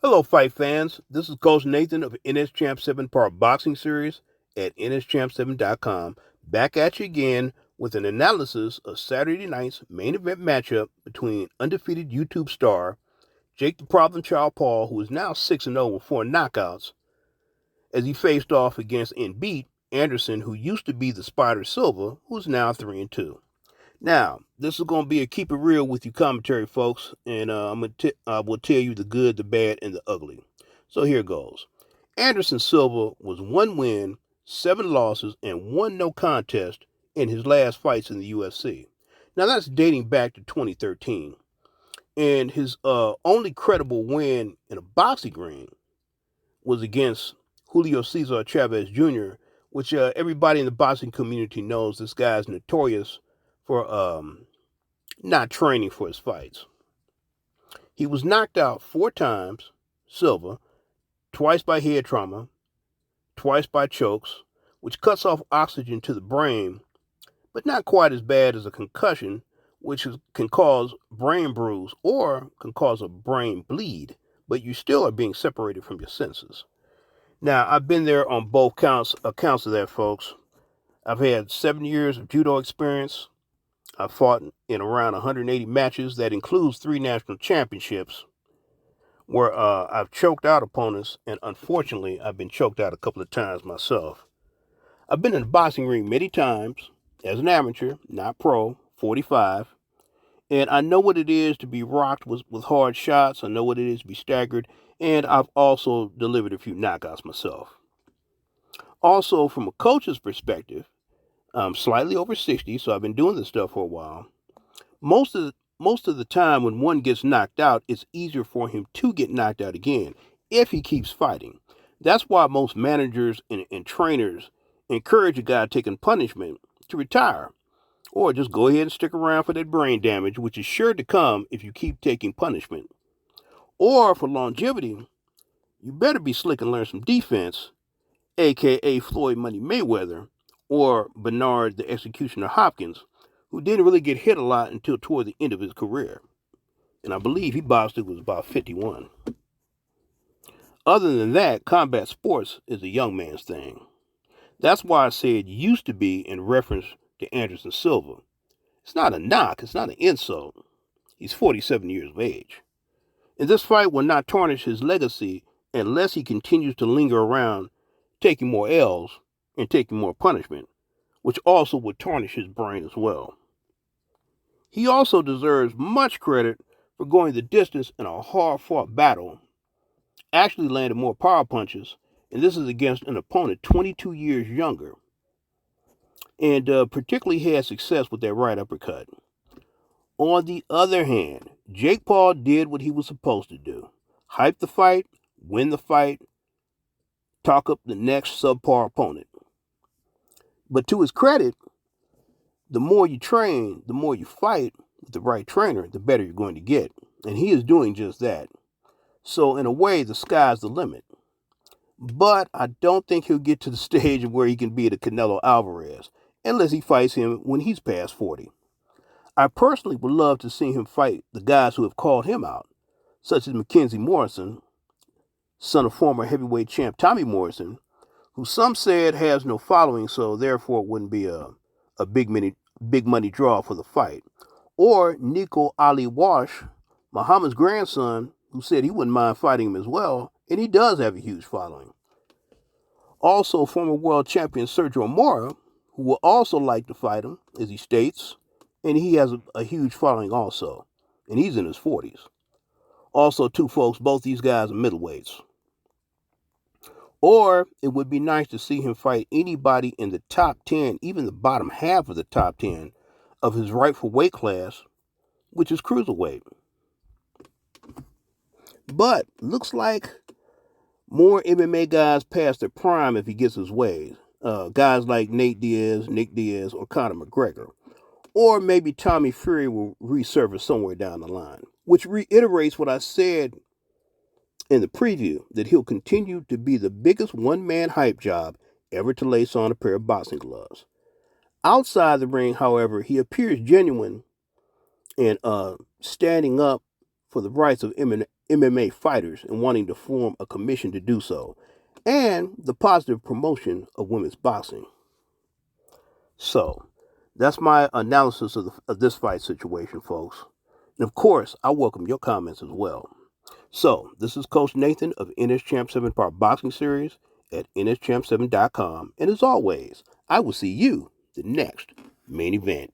Hello, fight fans. This is Coach Nathan of NS Champ 7 Part Boxing Series at nschamp7.com. Back at you again with an analysis of Saturday night's main event matchup between undefeated YouTube star Jake the Problem Child Paul, who is now 6-0 with 4 knockouts, as he faced off against and beat Anderson, who used to be the Spider Silva, who is now 3-2. Now, this is going to be a keep it real with you commentary, folks, and I will tell you the good, the bad, and the ugly. So here goes. Anderson Silva was 1 win, 7 losses, and 1 no contest in his last fights in the UFC. Now, that's dating back to 2013. And his only credible win in a boxing ring was against Julio Cesar Chavez Jr., which everybody in the boxing community knows this guy is notorious for not training for his fights. He was knocked out 4 times, Silva, twice by head trauma, twice by chokes, which cuts off oxygen to the brain, but not quite as bad as a concussion, which can cause brain bruise or can cause a brain bleed, but you still are being separated from your senses. Now, I've been there on both accounts of that, folks. I've had 7 years of judo experience. I've fought in around 180 matches. That includes 3 national championships where I've choked out opponents, and unfortunately, I've been choked out a couple of times myself. I've been in the boxing ring many times as an amateur, not pro, 45, and I know what it is to be rocked with hard shots. I know what it is to be staggered, and I've also delivered a few knockouts myself. Also, from a coach's perspective, I'm slightly over 60, so I've been doing this stuff for a while. Most of the time when one gets knocked out, it's easier for him to get knocked out again if he keeps fighting. That's why most managers and trainers encourage a guy taking punishment to retire, or just go ahead and stick around for that brain damage, which is sure to come if you keep taking punishment. Or for longevity, you better be slick and learn some defense, aka Floyd Money Mayweather, or Bernard the Executioner Hopkins, who didn't really get hit a lot until toward the end of his career. And I believe he boxed it was about 51. Other than that, combat sports is a young man's thing. That's why I said used to be in reference to Anderson Silva. It's not a knock, it's not an insult. He's 47 years of age. And this fight will not tarnish his legacy unless he continues to linger around taking more L's and taking more punishment, which also would tarnish his brain as well. He also deserves much credit for going the distance in a hard-fought battle, actually landed more power punches, and this is against an opponent 22 years younger, and particularly had success with that right uppercut. On the other hand, Jake Paul did what he was supposed to do. Hype the fight, win the fight, talk up the next subpar opponent. But to his credit, the more you train, the more you fight with the right trainer, the better you're going to get. And he is doing just that. So in a way, the sky's the limit. But I don't think he'll get to the stage where he can beat a Canelo Alvarez, unless he fights him when he's past 40. I personally would love to see him fight the guys who have called him out, such as Mackenzie Morrison, son of former heavyweight champ Tommy Morrison, who some said has no following, so therefore it wouldn't be a big money draw for the fight. Or Nico Ali Wash, Muhammad's grandson, who said he wouldn't mind fighting him as well, and he does have a huge following. Also, former world champion Sergio Mora, who will also like to fight him, as he states, and he has a huge following also, and he's in his 40s. Also, too, folks, both these guys are middleweights. Or it would be nice to see him fight anybody in the top 10, even the bottom half of the top 10 of his rightful weight class, which is cruiserweight. But looks like more MMA guys past their prime if he gets his way. Guys like Nick Diaz, or Conor McGregor. Or maybe Tommy Fury will resurface somewhere down the line, which reiterates what I said in the preview, that he'll continue to be the biggest one-man hype job ever to lace on a pair of boxing gloves. Outside the ring, however, he appears genuine and standing up for the rights of MMA fighters and wanting to form a commission to do so, and the positive promotion of women's boxing. So, that's my analysis of this fight situation, folks. And of course, I welcome your comments as well. So, this is Coach Nathan of NS Champ 7 Part Boxing Series at nschamp7.com. And as always, I will see you the next main event.